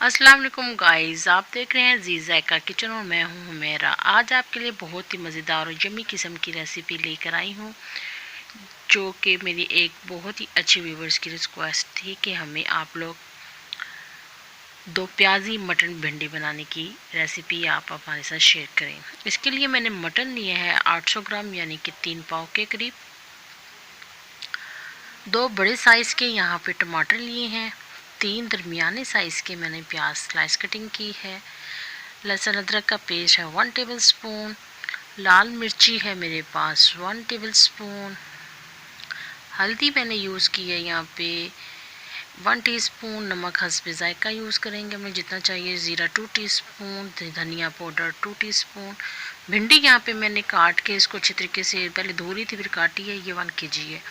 अस्सलाम वालेकुम गाइस, आप देख रहे हैं जी ज़ायका किचन और मैं हूं हुमैरा। आज आपके लिए बहुत ही मज़ेदार और यम्मी किस्म की रेसिपी लेकर आई हूं, जो कि मेरी एक बहुत ही अच्छी व्यूवर्स की रिक्वेस्ट थी कि हमें आप लोग दो प्याजी मटन भिंडी बनाने की रेसिपी आप हमारे साथ शेयर करें। इसके लिए मैंने मटन लिया है 800 ग्राम यानी कि 3 पाव के करीब। दो बड़े साइज़ के यहाँ पे टमाटर लिए हैं। 3 दरमियाने साइज़ के मैंने प्याज स्लाइस कटिंग की है। लहसुन अदरक का पेस्ट है 1 टेबल स्पून। लाल मिर्ची है मेरे पास 1 टेबल स्पून। हल्दी मैंने यूज़ की है यहाँ पे 1 टीस्पून। नमक हस्बे ज़ायका यूज़ करेंगे हमें जितना चाहिए। ज़ीरा 2 टीस्पून। धनिया पाउडर 2 टीस्पून। भिंडी यहाँ पे मैंने काट के इसको अच्छी तरीके से पहले धो रही थी फिर काटी है। ये 1 kg है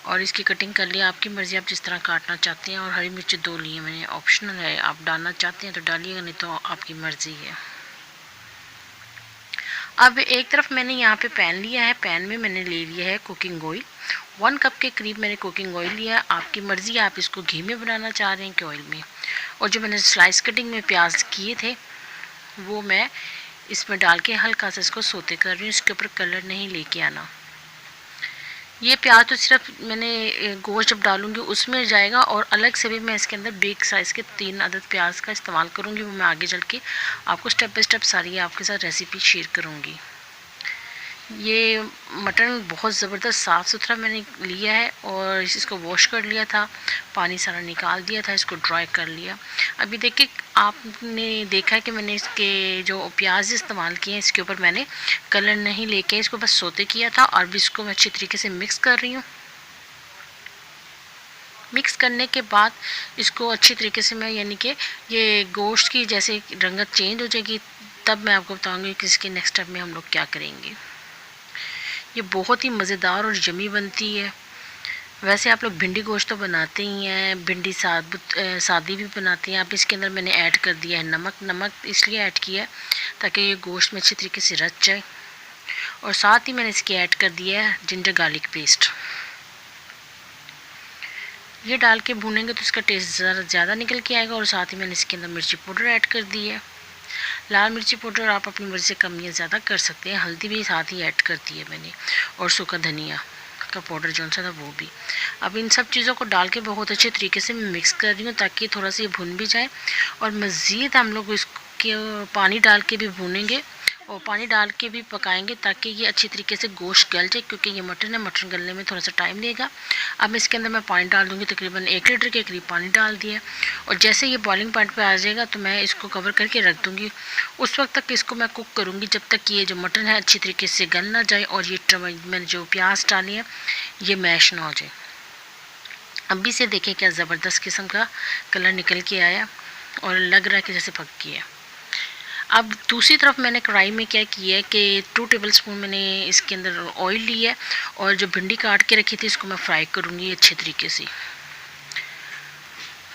और इसकी कटिंग कर लिया। आपकी मर्ज़ी, आप जिस तरह काटना चाहते हैं। और हरी मिर्च 2 लिए मैंने, ऑप्शनल है, आप डालना चाहते हैं तो डालिएगा, नहीं तो आपकी मर्ज़ी है। अब एक तरफ मैंने यहाँ पे पैन लिया है। पैन में मैंने ले लिया है कुकिंग ऑयल। 1 कप के करीब मैंने कुकिंग ऑयल लिया है। आपकी मर्ज़ी, आप इसको घी में बनाना चाह रहे हैं कि ऑयल में। और जो मैंने स्लाइस कटिंग में प्याज किए थे वो मैं इसमें डाल के हल्का सा इसको सोते कर रही हूँ। इसके ऊपर कलर नहीं लेके आना। ये प्याज तो सिर्फ मैंने गोश्त जब डालूंगी उसमें जाएगा, और अलग से भी मैं इसके अंदर बिग साइज़ के 3 अदद प्याज का इस्तेमाल करूंगी। वो मैं आगे चल के आपको स्टेप बाय स्टेप सारी आपके साथ रेसिपी शेयर करूंगी। ये मटन बहुत ज़बरदस्त साफ़ सुथरा मैंने लिया है और इसको वॉश कर लिया था, पानी सारा निकाल दिया था, इसको ड्राई कर लिया। अभी देखिए, आपने देखा है कि मैंने इसके जो प्याज इस्तेमाल किए हैं इसके ऊपर मैंने कलर नहीं लेके इसको बस सोते किया था। और भी इसको मैं अच्छी तरीके से मिक्स कर रही हूँ। मिक्स करने के बाद इसको अच्छी तरीके से मैं, यानी कि ये गोश्त की जैसे रंगत चेंज हो जाएगी तब मैं आपको बताऊँगी कि इसके नेक्स्ट स्टेप में हम लोग क्या करेंगे। ये बहुत ही मज़ेदार और यम्मी बनती है। वैसे आप लोग भिंडी गोश्त तो बनाते ही हैं, भिंडी सादी भी बनाते हैं। आप इसके अंदर मैंने ऐड कर दिया है नमक। नमक इसलिए ऐड किया है ताकि ये गोश्त में अच्छी तरीके से रच जाए। और साथ ही मैंने इसकी ऐड कर दिया है जिंजर गार्लिक पेस्ट। ये डाल के भूनेंगे तो इसका टेस्ट ज़्यादा निकल के आएगा। और साथ ही मैंने इसके अंदर मिर्ची पाउडर ऐड कर दी है। लाल मिर्ची पाउडर आप अपनी मर्ज़ी से कम या ज़्यादा कर सकते हैं। हल्दी भी साथ ही ऐड कर दी है मैंने, और सूखा धनिया का पाउडर जो सा था वो भी। अब इन सब चीज़ों को डाल के बहुत अच्छे तरीके से मैं मिक्स कर रही हूँ ताकि थोड़ा सा ये भुन भी जाए। और मज़ीद हम लोग इसके पानी डाल के भी भूनेंगे और पानी डाल के भी पकाएंगे ताकि ये अच्छी तरीके से गोश्त गल जाए, क्योंकि ये मटन है, मटन गलने में थोड़ा सा टाइम लगेगा। अब इसके अंदर मैं पानी डाल दूँगी, तकरीबन 1 लीटर के करीब पानी डाल दिया। और जैसे ये बॉइलिंग पॉइंट पे आ जाएगा तो मैं इसको कवर करके रख दूँगी। उस वक्त तक इसको मैं कुक करूँगी जब तक ये जो मटन है अच्छी तरीके से गल ना जाए और ये मैंने जो प्याज डाली है ये मैश ना हो जाए। अभी से देखें क्या ज़बरदस्त किस्म का कलर निकल के आया और लग रहा है कि जैसे पक गया। अब दूसरी तरफ मैंने कढ़ाई में क्या किया है कि 2 टेबल स्पून मैंने इसके अंदर ऑयल लिया है और जो भिंडी काट के रखी थी इसको मैं फ्राई करूँगी अच्छे तरीके से।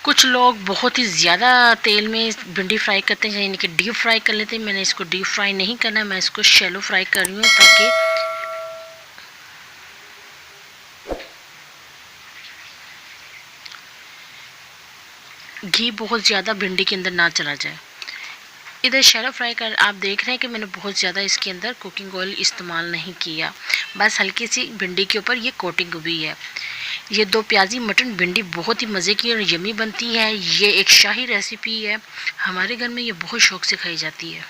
कुछ लोग बहुत ही ज़्यादा तेल में भिंडी फ्राई करते हैं, यानी कि डीप फ्राई कर लेते हैं। मैंने इसको डीप फ्राई नहीं करना, मैं इसको शैलो फ्राई कर रही हूँ ताकि घी बहुत ज़्यादा भिंडी के अंदर ना चला जाए। इधर शैलो फ्राई कर आप देख रहे हैं कि मैंने बहुत ज़्यादा इसके अंदर कुकिंग ऑयल इस्तेमाल नहीं किया, बस हल्की सी भिंडी के ऊपर ये कोटिंग हुई है। ये दो प्याजी मटन भिंडी बहुत ही मज़े की और यमी बनती है। ये एक शाही रेसिपी है, हमारे घर में ये बहुत शौक़ से खाई जाती है।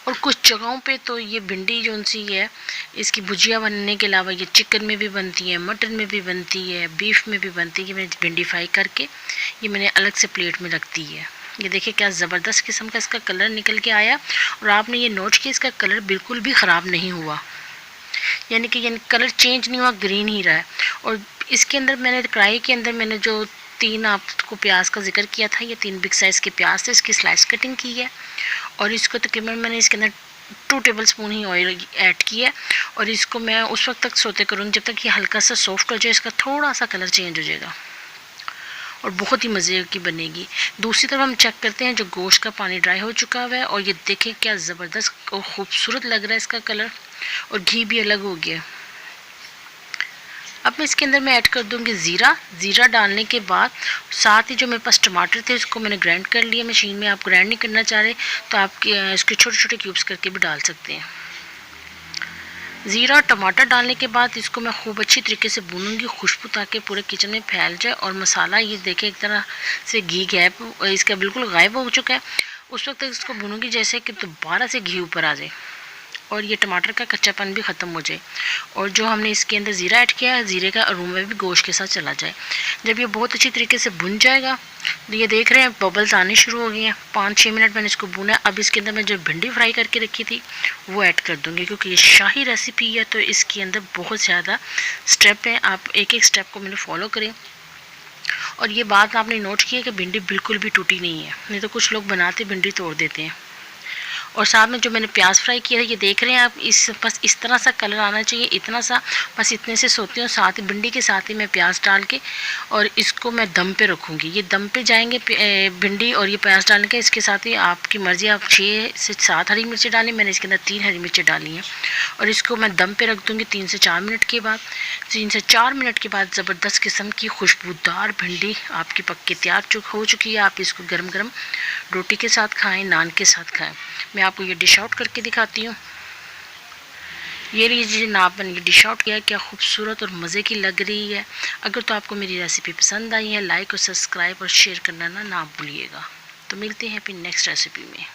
और कुछ जगहों पे तो ये भिंडी जो सी है इसकी भुजिया बनने के अलावा ये चिकन में भी बनती है, मटन में भी बनती है, बीफ में भी बनती है। ये मैंने भिंडी फ्राई करके ये मैंने अलग से प्लेट में रख दी है। ये देखिए क्या ज़बरदस्त किस्म का इसका कलर निकल के आया। और आपने ये नोट किया इसका कलर बिल्कुल भी ख़राब नहीं हुआ, यानी कि कलर चेंज नहीं हुआ, ग्रीन ही रहा है। और इसके अंदर मैंने कढ़ाई के अंदर मैंने जो 3 आपको प्याज का जिक्र किया था, ये 3 बिग साइज़ के प्याज थे, इसकी स्लाइस कटिंग की है। और इसको तकरीबन मैंने इसके अंदर 2 टेबल स्पून ही ऑयल ऐड किया। और इसको मैं उस वक्त तक सोते करूँगी जब तक ये हल्का सा सॉफ्ट हो जाए, इसका थोड़ा सा कलर चेंज हो जाएगा और बहुत ही मज़े की बनेगी। दूसरी तरफ हम चेक करते हैं, जो गोश्त का पानी ड्राई हो चुका हुआ है और ये देखें क्या ज़बरदस्त और ख़ूबसूरत लग रहा है इसका कलर, और घी भी अलग हो गया। अब मैं इसके अंदर मैं ऐड कर दूँगी ज़ीरा। ज़ीरा डालने के बाद साथ ही जो मेरे पास टमाटर थे उसको मैंने ग्राइंड कर लिया मशीन में। आप ग्राइंड नहीं करना चाह रहे तो आप इसके छोटे छोटे क्यूब्स करके भी डाल सकते हैं। ज़ीरा और टमाटर डालने के बाद इसको मैं खूब अच्छी तरीके से भूनूंगी, खुशबू ताकि पूरे किचन में फैल जाए। और मसाला ये देखें एक तरह से घी गैप इसका बिल्कुल गायब हो चुका है। उस वक्त तक इसको भूनूंगी जैसे कि दोबारा से घी ऊपर आ जाए और ये टमाटर का कच्चापन भी ख़त्म हो जाए और जो हमने इसके अंदर ज़ीरा ऐड किया है ज़ीरे का अरोमा भी गोश्त के साथ चला जाए। जब ये बहुत अच्छी तरीके से भुन जाएगा तो ये देख रहे हैं बबल्स आने शुरू हो गए हैं। 5-6 मिनट मैंने इसको भुना। अब इसके अंदर मैं जो भिंडी फ्राई करके रखी थी वो ऐड कर दूँगी, क्योंकि ये शाही रेसिपी है तो इसके अंदर बहुत ज़्यादा स्टेप हैं। आप एक एक स्टेप को मैंने फॉलो करें। और ये बात आपने नोट की है कि भिंडी बिल्कुल भी टूटी नहीं है, नहीं तो कुछ लोग बनाते भिंडी तोड़ देते हैं। और साथ में जो मैंने प्याज फ्राई किया है ये देख रहे हैं आप, बस इस तरह सा कलर आना चाहिए, इतना सा बस, इतने से सोती हूँ। साथ ही भिंडी के साथ ही मैं प्याज डाल के और इसको मैं दम पे रखूँगी। ये दम पे जाएंगे भिंडी और ये प्याज डालने के। इसके साथ ही आपकी मर्ज़ी, आप 6 से 7 हरी मिर्चें डालें। मैंने इसके अंदर 3 हरी मिर्चें डाली हैं और इसको मैं दम पे रख दूँगी 3 से 4 मिनट के बाद। 3 से 4 मिनट के बाद ज़बरदस्त किस्म की खुशबूदार भिंडी आपकी पक के तैयार हो चुकी है। आप इसको गरम गरम रोटी के साथ खाएँ, नान के साथ खाएँ। मैं आपको ये डिश आउट करके दिखाती हूँ। ये लीजिए ना, आपने ये डिश आउट किया है, क्या खूबसूरत और मज़े की लग रही है। अगर तो आपको मेरी रेसिपी पसंद आई है, लाइक और सब्सक्राइब और शेयर करना ना भूलिएगा। तो मिलते हैं फिर नेक्स्ट रेसिपी में।